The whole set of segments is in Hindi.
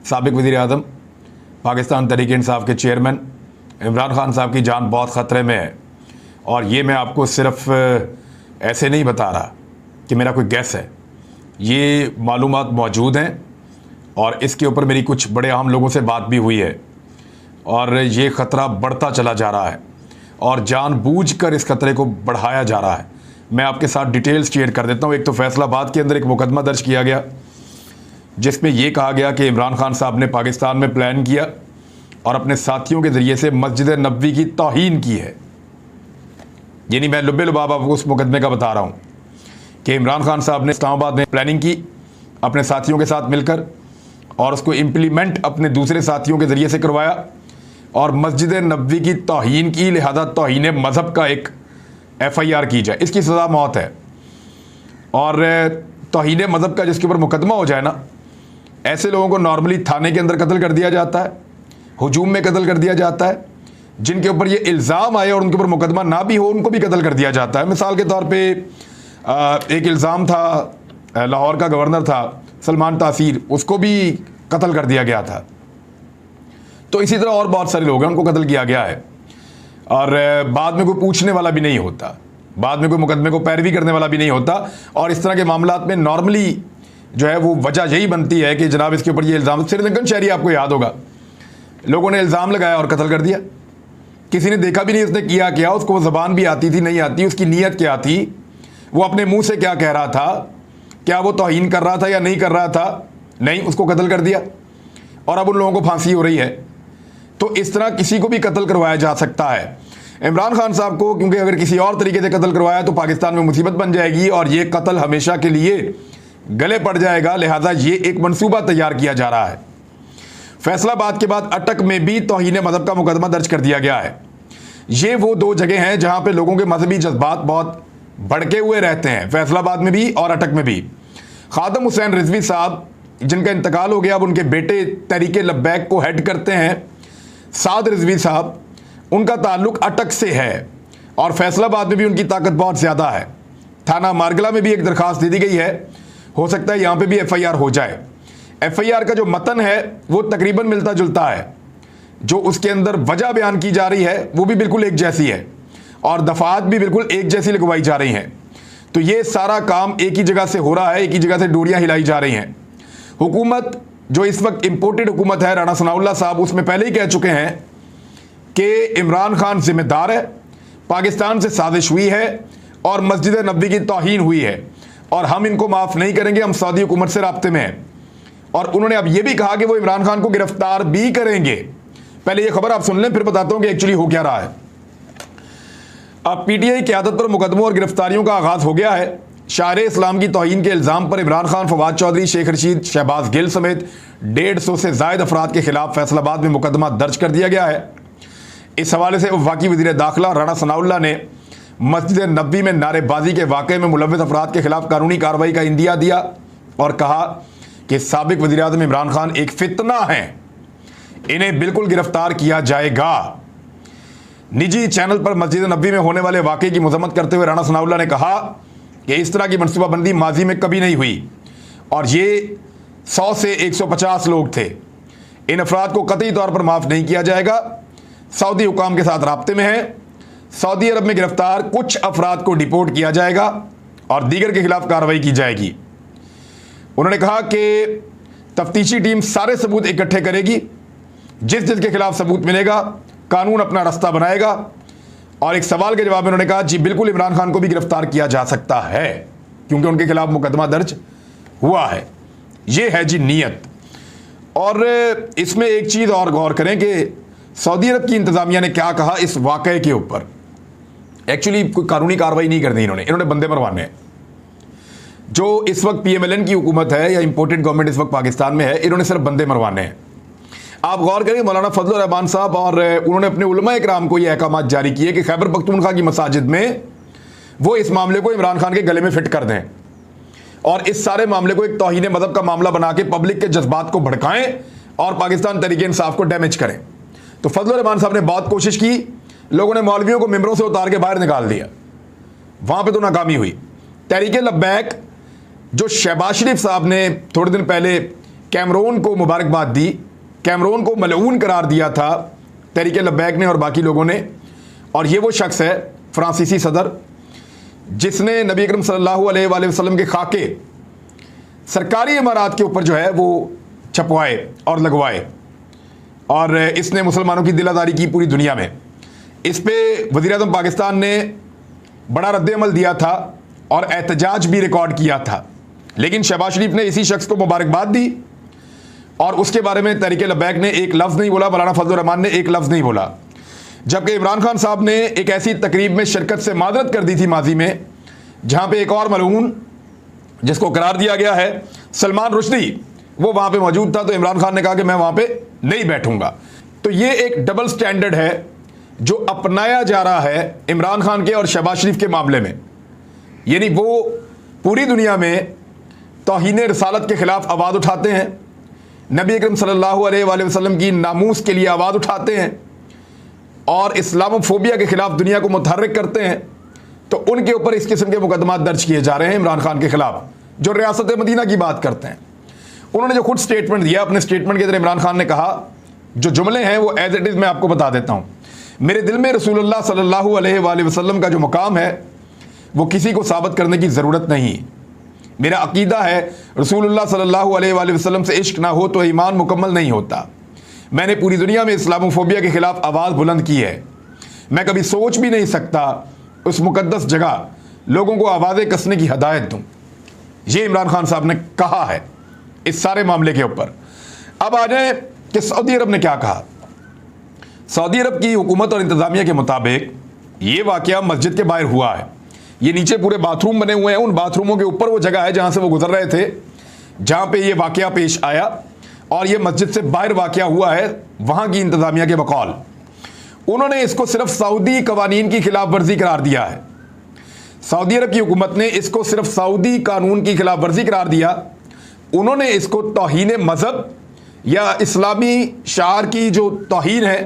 साबिक वज़ीर-ए-आज़म पाकिस्तान तहरीक-ए-इंसाफ के चेयरमैन इमरान खान साहब की जान बहुत ख़तरे में है। और ये मैं आपको सिर्फ़ ऐसे नहीं बता रहा कि मेरा कोई गैस है, ये मालूमात मौजूद हैं और इसके ऊपर मेरी कुछ बड़े अहम लोगों से बात भी हुई है और ये ख़तरा बढ़ता चला जा रहा है और जानबूझकर इस ख़तरे को बढ़ाया जा रहा है। मैं आपके साथ डिटेल्स शेयर कर देता हूँ। एक तो फैसलाबाद के अंदर एक मुकदमा दर्ज किया गया जिसमें यह कहा गया कि इमरान खान साहब ने पाकिस्तान में प्लान किया और अपने साथियों के ज़रिए से मस्जिद नबवी की तौहीन की है। यानी मैं लुब्बे लुबाब आपको उस मुकदमे का बता रहा हूँ कि इमरान खान साहब ने इस्लामाबाद में प्लानिंग की अपने साथियों के साथ मिलकर और उसको इम्प्लीमेंट अपने दूसरे साथियों के ज़रिए से करवाया और मस्जिद नबवी की तौहीन की, लिहाजा तौहीन मज़हब का एक FIR की जाए। इसकी सज़ा मौत है और तौहीन मज़हब का जिसके ऊपर मुकदमा हो जाए ना, ऐसे लोगों को नॉर्मली थाने के अंदर कत्ल कर दिया जाता है, हुजूम में कत्ल कर दिया जाता है। जिनके ऊपर ये इल्ज़ाम आए और उनके ऊपर मुकदमा ना भी हो उनको भी कत्ल कर दिया जाता है। मिसाल के तौर पे एक इल्ज़ाम था, लाहौर का गवर्नर था सलमान तासीर, उसको भी कत्ल कर दिया गया था। तो इसी तरह और बहुत सारे लोग हैं उनको कत्ल किया गया है और बाद में कोई पूछने वाला भी नहीं होता, बाद में कोई मुकदमे को पैरवी करने वाला भी नहीं होता। और इस तरह के मामलात में नॉर्मली जो है वो वजह यही बनती है कि जनाब इसके ऊपर ये इल्ज़ाम, श्रीलंकन शहरी आपको याद होगा, लोगों ने इल्ज़ाम लगाया और कत्ल कर दिया। किसी ने देखा भी नहीं उसने किया क्या, उसको वो ज़बान भी आती थी नहीं आती, उसकी नीयत क्या थी, वो अपने मुंह से क्या कह रहा था, क्या वो तौहीन कर रहा था या नहीं कर रहा था, नहीं, उसको कत्ल कर दिया और अब उन लोगों को फांसी हो रही है। तो इस तरह किसी को भी कत्ल करवाया जा सकता है। इमरान खान साहब को क्योंकि अगर किसी और तरीके से कत्ल करवाया तो पाकिस्तान में मुसीबत बन जाएगी और ये कत्ल हमेशा के लिए गले पड़ जाएगा, लिहाजा ये एक मंसूबा तैयार किया जा रहा है। फैसलाबाद के बाद अटक में भी तौहीन मज़हब का मुकदमा दर्ज कर दिया गया है। ये वो दो जगह हैं जहां पे लोगों के मजहबी जज्बात बहुत भड़के हुए रहते हैं, फैसलाबाद में भी और अटक में भी। खादम हुसैन रिजवी साहब जिनका इंतकाल हो गया, अब उनके बेटे तहरीक लब्बैक को हेड करते हैं साद रिजवी साहब, उनका ताल्लुक अटक से है और फैसलाबाद में भी उनकी ताकत बहुत ज़्यादा है। थाना मारगला में भी एक दरखास्त दे दी गई है, हो सकता है यहाँ पे भी FIR हो जाए। FIR का जो मतन है वो तकरीबन मिलता जुलता है, जो उसके अंदर वजह बयान की जा रही है वो भी बिल्कुल एक जैसी है और दफात भी बिल्कुल एक जैसी लिखवाई जा रही हैं। तो ये सारा काम एक ही जगह से हो रहा है, एक ही जगह से डोरियाँ हिलाई जा रही हैं। हुकूमत जो इस वक्त इम्पोर्टेड हुकूमत है, राणा सनाउल्लाह साहब उसमें पहले ही कह चुके हैं कि इमरान खान जिम्मेदार है, पाकिस्तान से साजिश हुई है और मस्जिद नबवी की तौहीन हुई है और हम इनको माफ़ नहीं करेंगे, हम सऊदी हुकूमत से राब्ते में हैं। और उन्होंने अब यह भी कहा कि वो इमरान खान को गिरफ्तार भी करेंगे। पहले ये खबर आप सुन लें, फिर बताता हूं कि एक्चुअली हो क्या रहा है। अब PTI क़यादत पर मुकदमों और गिरफ्तारियों का आगाज हो गया है। शायर इस्लाम की तौहीन के इल्ज़ाम पर इमरान खान, फवाद चौधरी, शेख रशीद, शहबाज गिल समेत 150 से ज़ायद अफराद के खिलाफ फैसलाबाद में मुकदमा दर्ज कर दिया गया है। इस हवाले से वफाकी वज़ीर दाखिला राणा सनाउल्लाह ने मस्जिद नबवी में नारेबाजी के वाक़े में मुलव्विस अफराद के खिलाफ कानूनी कार्रवाई का इंदिया दिया और कहा कि साबिक वज़ीर-ए-आज़म इमरान खान एक फितना है, इन्हें बिल्कुल गिरफ्तार किया जाएगा। निजी चैनल पर मस्जिद नबवी में होने वाले वाक़े की मजम्मत करते हुए राणा सनाउल्लाह ने कहा कि इस तरह की मनसूबाबंदी माजी में कभी नहीं हुई और ये 100 से 150 लोग थे। इन अफराद को कतई तौर पर माफ़ नहीं किया जाएगा। सऊदी हुकाम के साथ राब्ते में है। सऊदी अरब में गिरफ्तार कुछ अफराद को डिपोर्ट किया जाएगा और दीगर के खिलाफ कार्रवाई की जाएगी। उन्होंने कहा कि तफ्तीशी टीम सारे सबूत इकट्ठे करेगी, जिस जिसके खिलाफ सबूत मिलेगा कानून अपना रास्ता बनाएगा। और एक सवाल के जवाब में उन्होंने कहा जी बिल्कुल इमरान खान को भी गिरफ्तार किया जा सकता है क्योंकि उनके खिलाफ मुकदमा दर्ज हुआ है। ये है जी नीयत। और इसमें एक चीज़ और गौर करें कि सऊदी अरब की इंतज़ामिया ने क्या कहा इस वाक़े के ऊपर। एक्चुअली कोई कानूनी कार्रवाई नहीं करनी, इन्होंने बंदे मरवाने हैं। जो इस वक्त PMLN की हुकूमत है या इंपोर्टेड गवर्नमेंट इस वक्त पाकिस्तान में है, इन्होंने सिर्फ बंदे मरवाने हैं। आप गौर करें मौलाना फजल रहमान साहब और उन्होंने अपने उलमा इकराम को ये अहकामात जारी किए कि खैबर पख्तूनख्वा की मसाजिद में वो इस मामले को इमरान खान के गले में फिट कर दें और इस सारे मामले को एक तौहीन मज़हब का मामला बना के पब्लिक के जज्बात को भड़काएं और पाकिस्तान तहरीक इंसाफ को डैमेज करें। तो फजल रहमान साहब ने बहुत कोशिश की, लोगों ने मौलवियों को मेंबरों से उतार के बाहर निकाल दिया, वहां पर तो नाकामी हुई। तहरीक लब्बैक जो शहबाज शरीफ साहब ने थोड़े दिन पहले कैमरून को मुबारकबाद दी, कैमरून को मलऊन करार दिया था तहरीक लब्बैक ने और बाकी लोगों ने। और ये वो शख्स है फ्रांसीसी सदर जिसने नबी अकरम सल्लल्लाहु अलैहि वसल्लम के खाके सरकारी इमारत के ऊपर जो है वो छपवाए और लगवाए, और इसने मुसलमानों की दिलादारी की पूरी दुनिया में। इस पे वज़ीर-ए-आज़म पाकिस्तान ने बड़ा रद्द-ए-अमल दिया था और एहतजाज भी रिकॉर्ड किया था, लेकिन शहबाज शरीफ ने इसी शख्स को मुबारकबाद दी और उसके बारे में तहरीक लब्बैक ने एक लफ्ज़ नहीं बोला, मौलाना फजलुर रहमान ने एक लफ्ज़ नहीं बोला। जबकि इमरान खान साहब ने एक ऐसी तकरीब में शिरकत से मादरत कर दी थी माजी में, जहाँ पे एक और मलऊन जिसको करार दिया गया है सलमान रुश्दी, वो वहाँ पे मौजूद था। तो इमरान खान ने कहा कि मैं वहाँ पे नहीं बैठूंगा। तो ये एक डबल स्टैंडर्ड है जो अपनाया जा रहा है इमरान खान के और शहबाज शरीफ के मामले में। यानी वो पूरी दुनिया में तौहीन रिसालत के खिलाफ आवाज़ उठाते हैं, नबी अकरम सल्लल्लाहु अलैहि वसल्लम की नामूस के लिए आवाज़ उठाते हैं और इस्लामोफोबिया के खिलाफ दुनिया को मुतहर्रिक करते हैं। तो उनके ऊपर इस किस्म के मुकदमात दर्ज किए जा रहे हैं इमरान खान के खिलाफ, जो रियासत मदीना की बात करते हैं। उन्होंने जो खुद स्टेटमेंट दिया, अपने स्टेटमेंट के अंदर इमरान खान ने कहा, जो जुमले हैं वो एज इट इज़ मैं आपको बता देता हूँ। मेरे दिल में रसूलुल्लाह सल्लल्लाहु अलैहि वसल्लम का जो मकाम है वो किसी को साबित करने की ज़रूरत नहीं। मेरा अकीदा है रसूलुल्लाह सल्लल्लाहु अलैहि वसल्लम से इश्क ना हो तो ईमान मुकम्मल नहीं होता। मैंने पूरी दुनिया में इस्लामोफोबिया के खिलाफ आवाज़ बुलंद की है। मैं कभी सोच भी नहीं सकता उस मुकद्दस जगह लोगों को आवाज़ें कसने की हदायत दूँ। ये इमरान खान साहब ने कहा है इस सारे मामले के ऊपर। अब आ जाए कि सऊदी अरब ने क्या कहा। सऊदी अरब की हुकूमत और इंतज़ामिया के मुताबिक ये वाक़या मस्जिद के बाहर हुआ है। ये नीचे पूरे बाथरूम बने हुए हैं, उन बाथरूमों के ऊपर वो जगह है जहाँ से वो गुजर रहे थे, जहाँ पे ये वाक़या पेश आया, और ये मस्जिद से बाहर वाक़या हुआ है वहाँ की इंतज़ामिया के बकौल। उन्होंने इसको सिर्फ सऊदी कवानीन की खिलाफ वर्जी करार दिया है। सऊदी अरब की हुकूमत ने इसको सिर्फ सऊदी कानून की खिलाफ वर्जी करार दिया। उन्होंने इसको तौहीन मज़हब या इस्लामी शार की जो तौहीन है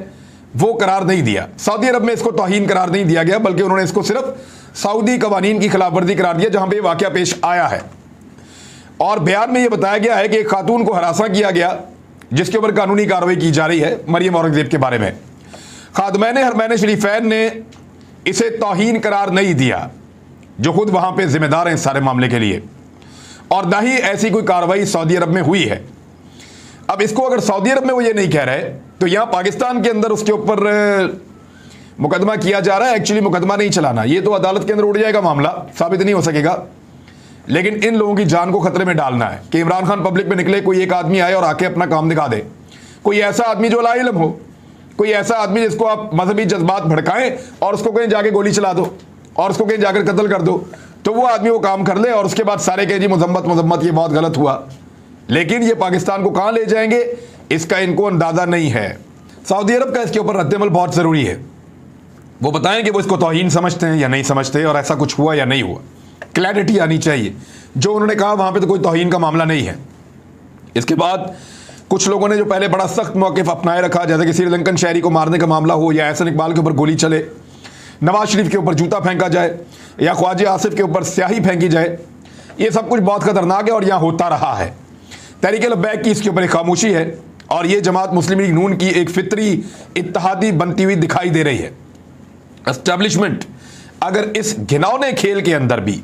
वो करार नहीं दिया। सऊदी अरब में इसको तौहीन करार नहीं दिया गया, बल्कि उन्होंने इसको सिर्फ सऊदी कवानीन की खिलाफ वर्जी करार दिया जहाँ पे वाक़या पेश आया है। और बयान में ये बताया गया है कि एक खातून को हरासा किया गया जिसके ऊपर कानूनी कार्रवाई की जा रही है, मरियम औरंगज़ेब के बारे में। खादमैन हरमैन शरीफैन ने इसे तौहीन करार नहीं दिया, जो खुद वहाँ पे जिम्मेदार हैं इस सारे मामले के लिए, और ना ही ऐसी कोई कार्रवाई सऊदी अरब में हुई है। अब इसको अगर सऊदी अरब में वो ये नहीं कह रहे तो यहाँ पाकिस्तान के अंदर उसके ऊपर मुकदमा किया जा रहा है। एक्चुअली मुकदमा नहीं चलाना, ये तो अदालत के अंदर उड़ जाएगा, मामला साबित नहीं हो सकेगा। लेकिन इन लोगों की जान को खतरे में डालना है कि इमरान खान पब्लिक में निकले, कोई एक आदमी आए और आके अपना काम दिखा दे, कोई ऐसा आदमी जो लाइल्म हो, कोई ऐसा आदमी जिसको आप मजहबी जज्बात भड़काएं और उसको कहीं जाके गोली चला दो और उसको कहीं जाकर कत्ल कर दो, तो वो आदमी वो काम कर ले और उसके बाद सारे कहे जी मजम्मत ये बहुत गलत हुआ। लेकिन ये पाकिस्तान को कहाँ ले जाएंगे इसका इनको अंदाज़ा नहीं है। सऊदी अरब का इसके ऊपर रद्द-ए-अमल बहुत ज़रूरी है। वो बताएं कि वो इसको तौहीन समझते हैं या नहीं समझते, और ऐसा कुछ हुआ या नहीं हुआ। क्लैरिटी आनी चाहिए। जो उन्होंने कहा वहाँ पे तो कोई तौहीन का मामला नहीं है। इसके बाद कुछ लोगों ने जो पहले बड़ा सख्त मौक़िफ़ अपनाए रखा, जैसे कि श्रीलंकन शहरी को मारने का मामला हो, या एहसन इकबाल के ऊपर गोली चले, नवाज शरीफ के ऊपर जूता फेंका जाए, या ख्वाजा आसिफ के ऊपर स्याही फेंकी जाए, ये सब कुछ बहुत ख़तरनाक है और यहाँ होता रहा है। तहरीक लब्बैक की इसके ऊपर एक खामोशी है और ये जमात मुस्लिम लीग नून की एक फितरी इत्तेहादी बनती हुई दिखाई दे रही है। एस्टेब्लिशमेंट अगर इस घिनौने खेल के अंदर भी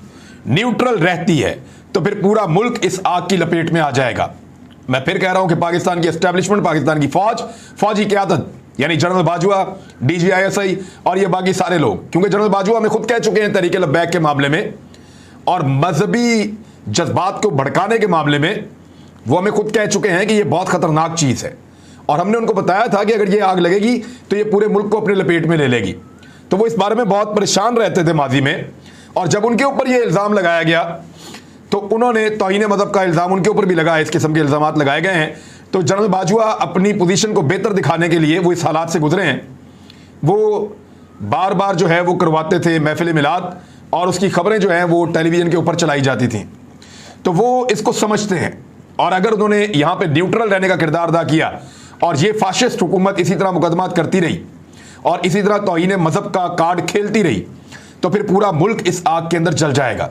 न्यूट्रल रहती है तो फिर पूरा मुल्क इस आग की लपेट में आ जाएगा। मैं फिर कह रहा हूं कि पाकिस्तान की एस्टेब्लिशमेंट, पाकिस्तान की फौजी क़यादत यानी जनरल बाजवा, DGISI और ये बाकी सारे लोग, क्योंकि जनरल बाजवा में खुद कह चुके हैं तहरीक लब्बैक के मामले में और मजहबी जज्बात को भड़काने के मामले में वो हमें खुद कह चुके हैं कि ये बहुत ख़तरनाक चीज़ है, और हमने उनको बताया था कि अगर ये आग लगेगी तो ये पूरे मुल्क को अपने लपेट में ले लेगी। तो वो इस बारे में बहुत परेशान रहते थे माजी में, और जब उनके ऊपर ये इल्ज़ाम लगाया गया तो उन्होंने तौहीन मज़हब का इल्ज़ाम उनके ऊपर भी लगाया, इस किस्म के इल्ज़ामात लगाए गए हैं। तो जनरल बाजवा अपनी पोजीशन को बेहतर दिखाने के लिए वो इस हालात से गुजरे हैं। वो बार बार जो है वो करवाते थे महफिल मिलाद, और उसकी खबरें जो हैं वो टेलीविज़न के ऊपर चलाई जाती थीं। तो वो इसको समझते हैं, और अगर उन्होंने यहाँ पे न्यूट्रल रहने का किरदार अदा किया और ये फाशिस्ट हुकूमत इसी तरह मुकदमात करती रही और इसी तरह तौहीन मज़हब का कार्ड खेलती रही तो फिर पूरा मुल्क इस आग के अंदर जल जाएगा।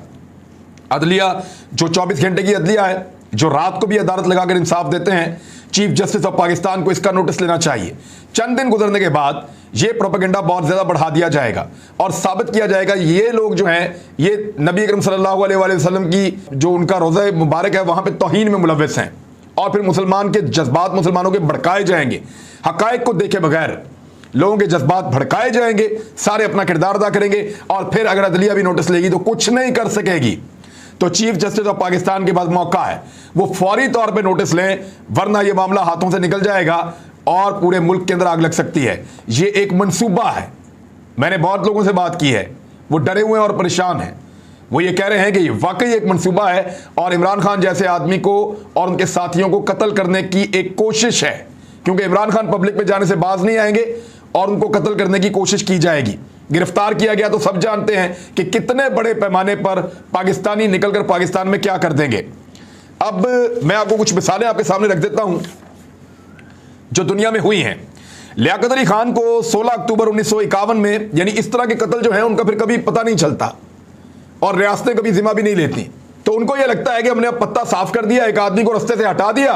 अदलिया जो 24 घंटे की अदलिया है, जो रात को भी अदालत लगाकर इंसाफ देते हैं, चीफ जस्टिस ऑफ पाकिस्तान को इसका नोटिस लेना चाहिए। चंद दिन गुजरने के बाद ये प्रोपेगेंडा बहुत ज्यादा बढ़ा दिया जाएगा और साबित किया जाएगा ये लोग जो हैं ये नबी अकरम सल्लल्लाहु अलैहि वसल्लम की जो उनका रोज़ा मुबारक है वहां पे तौहीन में मुलव्वस हैं, और फिर मुसलमान के जज्बात मुसलमानों के भड़काए जाएंगे। हकायक को देखे बगैर लोगों के जज्बात भड़काए जाएंगे, सारे अपना किरदार अदा करेंगे, और फिर अगर अदलिया भी नोटिस लेगी तो कुछ नहीं कर सकेगी। तो चीफ जस्टिस ऑफ पाकिस्तान के पास मौका है, वो फौरी तौर पे नोटिस लें, वरना ये मामला हाथों से निकल जाएगा और पूरे मुल्क के अंदर आग लग सकती है। ये एक मंसूबा है। मैंने बहुत लोगों से बात की है, वो डरे हुए हैं और परेशान हैं। वो ये कह रहे हैं कि ये वाकई एक मंसूबा है और इमरान खान जैसे आदमी को और उनके साथियों को कत्ल करने की एक कोशिश है, क्योंकि इमरान खान पब्लिक में जाने से बाज नहीं आएंगे और उनको कत्ल करने की कोशिश की जाएगी। गिरफ्तार किया गया तो सब जानते हैं कि कितने बड़े पैमाने पर पाकिस्तानी निकलकर पाकिस्तान में क्या कर देंगे। अब मैं आपको कुछ मिसालें आपके सामने रख देता हूं जो दुनिया में हुई हैं। लियाकत अली खान को 16 अक्टूबर 1951 में, यानी इस तरह के कत्ल जो हैं उनका फिर कभी पता नहीं चलता और रियासतें कभी जिम्मा भी नहीं लेती। तो उनको यह लगता है कि हमने अब पत्ता साफ कर दिया, एक आदमी को रास्ते से हटा दिया,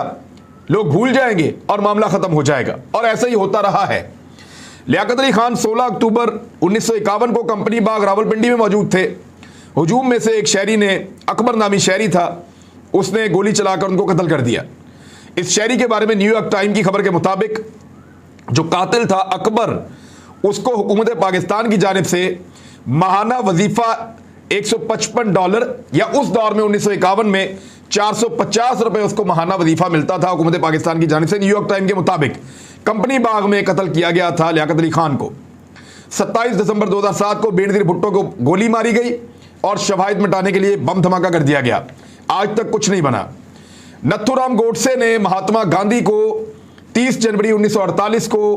लोग भूल जाएंगे और मामला खत्म हो जाएगा, और ऐसा ही होता रहा है। लियाकत अली खान 16 अक्टूबर 1951 को कंपनी बाग रावलपिंडी में मौजूद थे। हुजूम में से एक शहरी ने, अकबर नामी शहरी था, उसने गोली चलाकर उनको कत्ल कर दिया। इस शहरी के बारे में न्यूयॉर्क टाइम की खबर के मुताबिक जो कातिल था अकबर, उसको हुकूमत पाकिस्तान की जानिब से माहाना वजीफा $155 या उस दौर में 1951 में 450 रुपए उसको माहाना वजीफा मिलता था हुकूमत पाकिस्तान की जानिब से। न्यूयॉर्क टाइम के मुताबिक कंपनी बाग में कत्ल किया गया था लियाकत अली खान को। 27 दिसंबर 2007 को बेनजीर भुट्टो को गोली मारी गई और शवाहिद मिटाने के लिए बम धमाका कर दिया गया। आज तक कुछ नहीं बना। नथुराम गोडसे ने महात्मा गांधी को 30 जनवरी 1948 को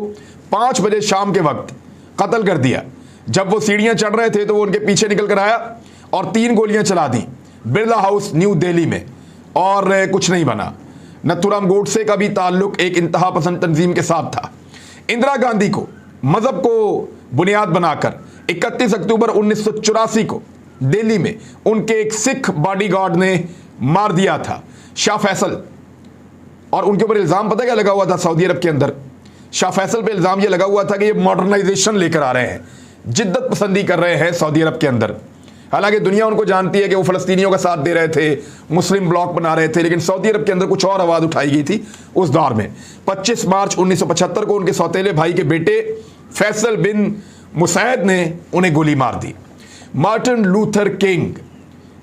5 बजे शाम के वक्त कत्ल कर दिया। जब वो सीढ़ियां चढ़ रहे थे तो वो उनके पीछे निकल कर आया और 3 गोलियां चला दी बिरला हाउस न्यू दिल्ली में, और कुछ नहीं बना। नथुराम गोडसे का भी ताल्लुक एक इंतहा पसंद तंजीम के साथ था। इंदिरा गांधी को मजहब को बुनियाद बनाकर 31 अक्टूबर 1984 को दिल्ली में उनके एक सिख बॉडीगार्ड ने मार दिया था, शाह फैसल। और उनके ऊपर इल्ज़ाम पता क्या लगा हुआ था सऊदी अरब के अंदर? शाह फैसल पे इल्ज़ाम ये लगा हुआ था कि ये मॉडर्नाइजेशन लेकर आ रहे हैं, जिद्दत पसंदी कर रहे हैं सऊदी अरब के अंदर। हालांकि दुनिया उनको जानती है कि वो फ़लस्तीनियों का साथ दे रहे थे, मुस्लिम ब्लॉक बना रहे थे, लेकिन सऊदी अरब के अंदर कुछ और आवाज़ उठाई गई थी उस दौर में। 25 मार्च 1975 को उनके सौतेले भाई के बेटे फैसल बिन मुसैद ने उन्हें गोली मार दी। मार्टिन लूथर किंग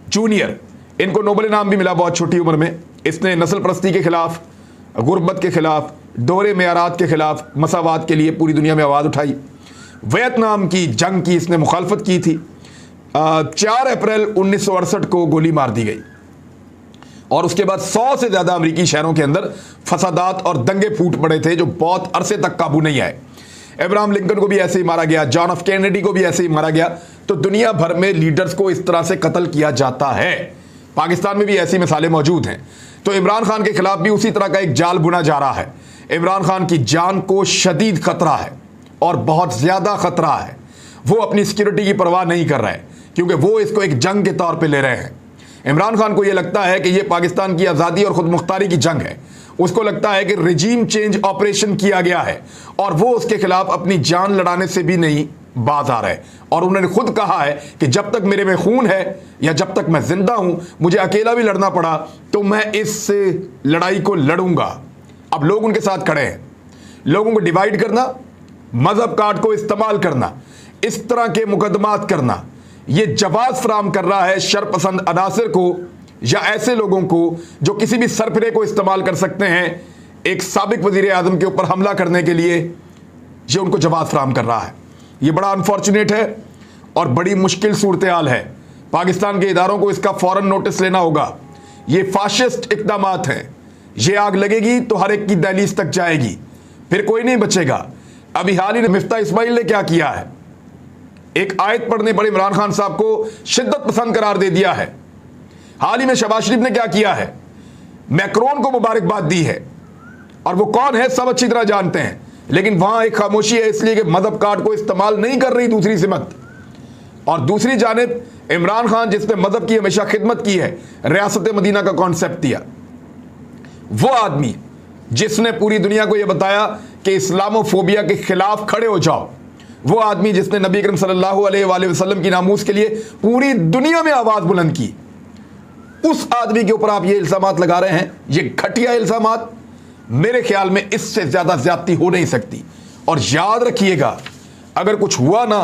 जूनियर, इनको नोबेल इनाम भी मिला बहुत छोटी उम्र में। इसने नस्ल परस्ती के खिलाफ, गुर्बत के खिलाफ, दोहरे मेयारात के खिलाफ, मसावात के लिए पूरी दुनिया में आवाज़ उठाई। वियतनाम की जंग की इसने मुखालफत की थी। 4 अप्रैल 1968 को गोली मार दी गई और उसके बाद 100 से ज़्यादा अमेरिकी शहरों के अंदर फसादात और दंगे फूट पड़े थे जो बहुत अरसे तक काबू नहीं आए। अब्राहम लिंकन को भी ऐसे ही मारा गया, जॉन एफ कैनेडी को भी ऐसे ही मारा गया। तो दुनिया भर में लीडर्स को इस तरह से कत्ल किया जाता है। पाकिस्तान में भी ऐसी मिसालें मौजूद हैं। तो इमरान खान के खिलाफ भी उसी तरह का एक जाल बुना जा रहा है। इमरान खान की जान को शदीद खतरा है और बहुत ज़्यादा खतरा है। वो अपनी सिक्योरिटी की परवाह नहीं कर रहे क्योंकि वो इसको एक जंग के तौर पे ले रहे हैं। इमरान खान को ये लगता है कि ये पाकिस्तान की आज़ादी और ख़ुद मुख्तारी की जंग है। उसको लगता है कि रिजीम चेंज ऑपरेशन किया गया है और वो उसके खिलाफ अपनी जान लड़ाने से भी नहीं बाज आ रहे। और उन्होंने खुद कहा है कि जब तक मेरे में खून है या जब तक मैं जिंदा हूं, मुझे अकेला भी लड़ना पड़ा तो मैं इस लड़ाई को लड़ूंगा। अब लोग उनके साथ खड़े हैं। लोगों को डिवाइड करना, मजहब कार्ड को इस्तेमाल करना, इस तरह के मुकदमात करना, ये जवाब फराहम कर रहा है शरपसंद अनासिर को या ऐसे लोगों को जो किसी भी सरफरे को इस्तेमाल कर सकते हैं एक साबिक वजीर आजम के ऊपर हमला करने के लिए। ये उनको जवाब फराहम कर रहा है। ये बड़ा अनफॉर्चुनेट है और बड़ी मुश्किल सूरत हाल है। पाकिस्तान के इदारों को इसका फौरन नोटिस लेना होगा। ये फाशिस्ट इक़दामात हैं। ये आग लगेगी तो हर एक की दहलीज तक जाएगी, फिर कोई नहीं बचेगा। अभी हाल ही में मिफ्ता इस्माइल ने क्या किया है? एक आयत पढ़ने पर इमरान खान साहब को शिद्दत पसंद करार दे दिया है। हाल ही में शहबाज शरीफ ने क्या किया है? मैक्रोन को मुबारकबाद दी है। और वो कौन है सब अच्छी तरह जानते हैं, लेकिन वहां एक खामोशी है इसलिए कि मजहब कार्ड को इस्तेमाल नहीं कर रही दूसरी सिमत। और दूसरी जानिब इमरान खान जिसने मजहब की हमेशा खिदमत की है, रियासत मदीना का कॉन्सेप्ट दिया। वो आदमी जिसने पूरी दुनिया को यह बताया कि इस्लामोफोबिया के खिलाफ खड़े हो जाओ, वो आदमी जिसने नबी करीम सल्लल्लाहु अलैहि वसल्लम की नामूस के लिए पूरी दुनिया में आवाज़ बुलंद की, उस आदमी के ऊपर आप ये इल्ज़ामात लगा रहे हैं, ये घटिया इल्ज़ामात। मेरे ख्याल में इससे ज़्यादा ज़्यादती हो नहीं सकती। और याद रखिएगा, अगर कुछ हुआ ना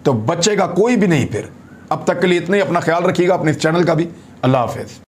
तो बचेगा कोई भी नहीं फिर। अब तक के लिए इतना ही। अपना ख्याल रखिएगा, अपने इस चैनल का भी। अल्लाह हाफ़िज़।